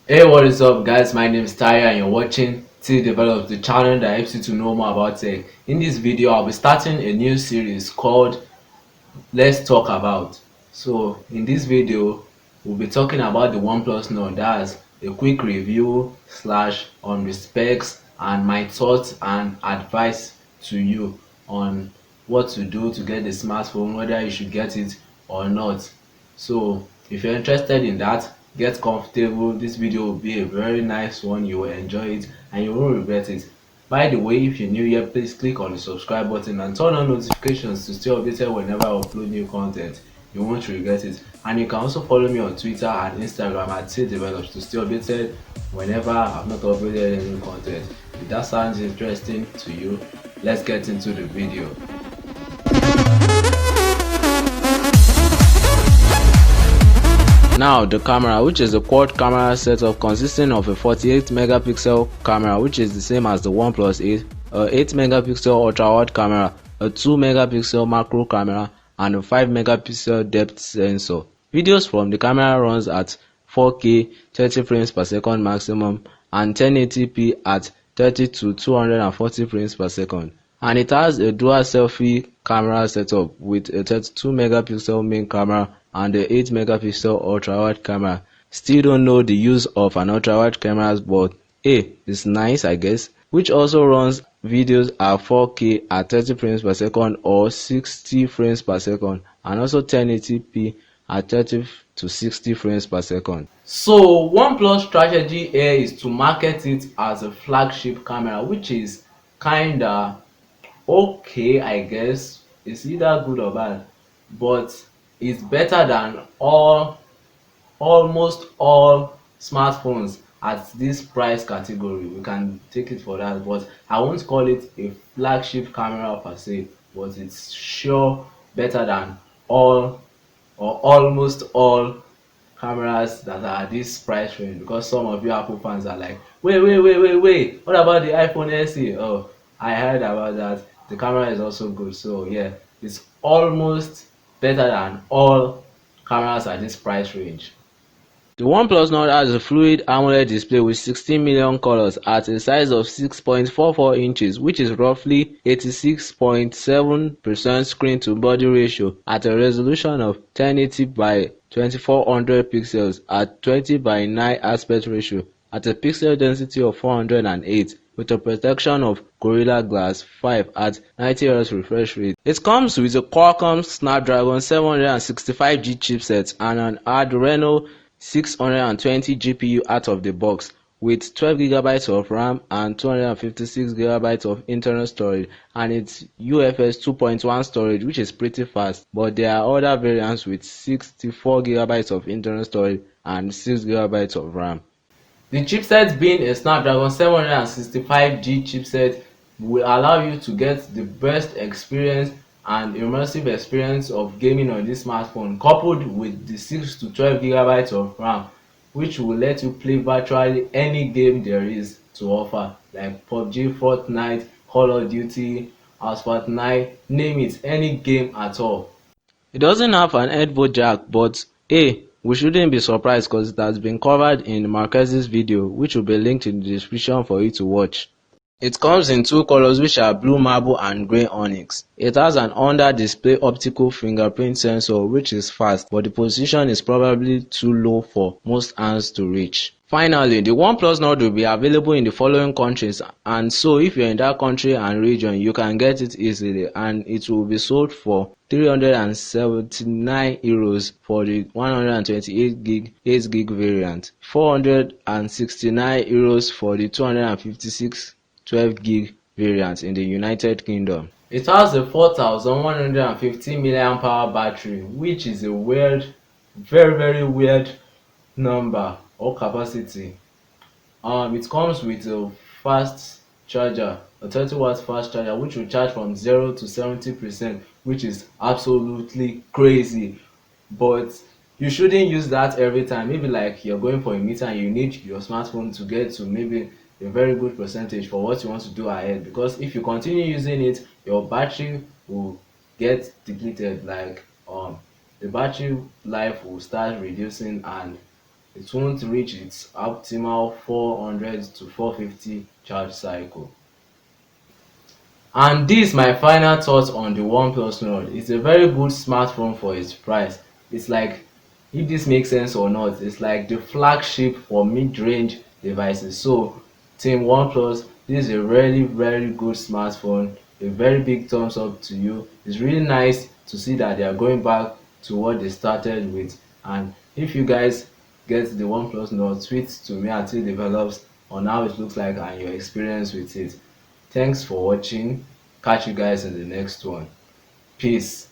Hey, what is up, guys? My name is Tyre, and you're watching Tdevelops, the channel that helps you to know more about tech. In this video, I'll be starting a new series called Let's Talk About. So, in this video, we'll be talking about the OnePlus Nord. That's a quick review slash on the specs and my thoughts and advice to you on what to do to get the smartphone, whether you should get it or not. So if you're interested in that, get comfortable. This video will be a very nice one. You will enjoy it and you won't regret it. By the way, if you're new here, please click on the subscribe button and turn on notifications to stay updated whenever I upload new content. You won't regret it. And you can also follow me on Twitter and Instagram at Tdevelops to stay updated whenever I've not uploaded any new content. If that sounds interesting to you, let's get into the video. Now the camera, which is a quad camera setup consisting of a 48 megapixel camera, which is the same as the OnePlus 8, a 8 megapixel ultra wide camera, a 2 megapixel macro camera, and a 5 megapixel depth sensor. Videos from the camera runs at 4K 30 frames per second maximum and 1080p at 30 to 240 frames per second. And it has a dual selfie camera setup with a 32 megapixel main camera and a 8 megapixel ultra wide camera. Still don't know the use of an ultra wide camera, but hey, it's nice, I guess. Which also runs videos at 4K at 30 frames per second or 60 frames per second, and also 1080p at 30 to 60 frames per second. So OnePlus strategy here is to market it as a flagship camera, which is kinda okay, I guess. It's either good or bad, but it's better than almost all smartphones at this price category. We can take it for that, but I won't call it a flagship camera per se, but it's sure better than all or almost all cameras that are at this price range, because some of you Apple fans are like, wait, what about the iPhone SE? Oh, I heard about that. The camera is also good. So yeah, it's almost better than all cameras at this price range. The OnePlus Nord has a fluid AMOLED display with 16 million colors at a size of 6.44 inches, which is roughly 86.7% screen-to-body ratio at a resolution of 1080 by 2400 pixels at 20 by 9 aspect ratio at a pixel density of 408 with a protection of Gorilla Glass 5 at 90Hz refresh rate. It comes with a Qualcomm Snapdragon 765G chipset and an Adreno 620 GPU out of the box, with 12 GB of RAM and 256 GB of internal storage, and it's UFS 2.1 storage, which is pretty fast, but there are other variants with 64 GB of internal storage and 6 GB of RAM. The chipset, being a Snapdragon 765G chipset, will allow you to get the best experience and immersive experience of gaming on this smartphone, coupled with the 6 to 12 GB of RAM, which will let you play virtually any game there is to offer, like PUBG, Fortnite, Call of Duty, Asphalt 9, name it, any game at all. It doesn't have an headphone jack, but hey, we shouldn't be surprised because it has been covered in Marquez's video, which will be linked in the description for you to watch. It comes in two colors, which are blue marble and grey onyx. It has an under-display optical fingerprint sensor, which is fast, but the position is probably too low for most hands to reach. Finally, the OnePlus Nord will be available in the following countries, and so if you're in that country and region, you can get it easily, and it will be sold for €379 for the 128 gig 8 gig variant, €469 for the 256 12 gig variant in the United Kingdom. It has a 4150 milliamp hour battery, which is a weird, very weird number or capacity. It comes with a fast charger, a 30-watt fast charger, which will charge from 0 to 70%, which is absolutely crazy. But you shouldn't use that every time. Maybe like you're going for a meeting and you need your smartphone to get to maybe a very good percentage for what you want to do ahead, because if you continue using it, your battery will get depleted. Like the battery life will start reducing and it won't reach its optimal 400 to 450 charge cycle. And this my final thoughts on the OnePlus Nord. It's a very good smartphone for its price. It's like, if this makes sense or not, it's like the flagship for mid-range devices. So team OnePlus, this is a really very good smartphone. A very big thumbs up to you. It's really nice to see that they are going back to what they started with. And if you guys get the OnePlus Nord, tweet to me at Tdevelops on how it looks like and your experience with it. Thanks for watching. Catch you guys in the next one. Peace.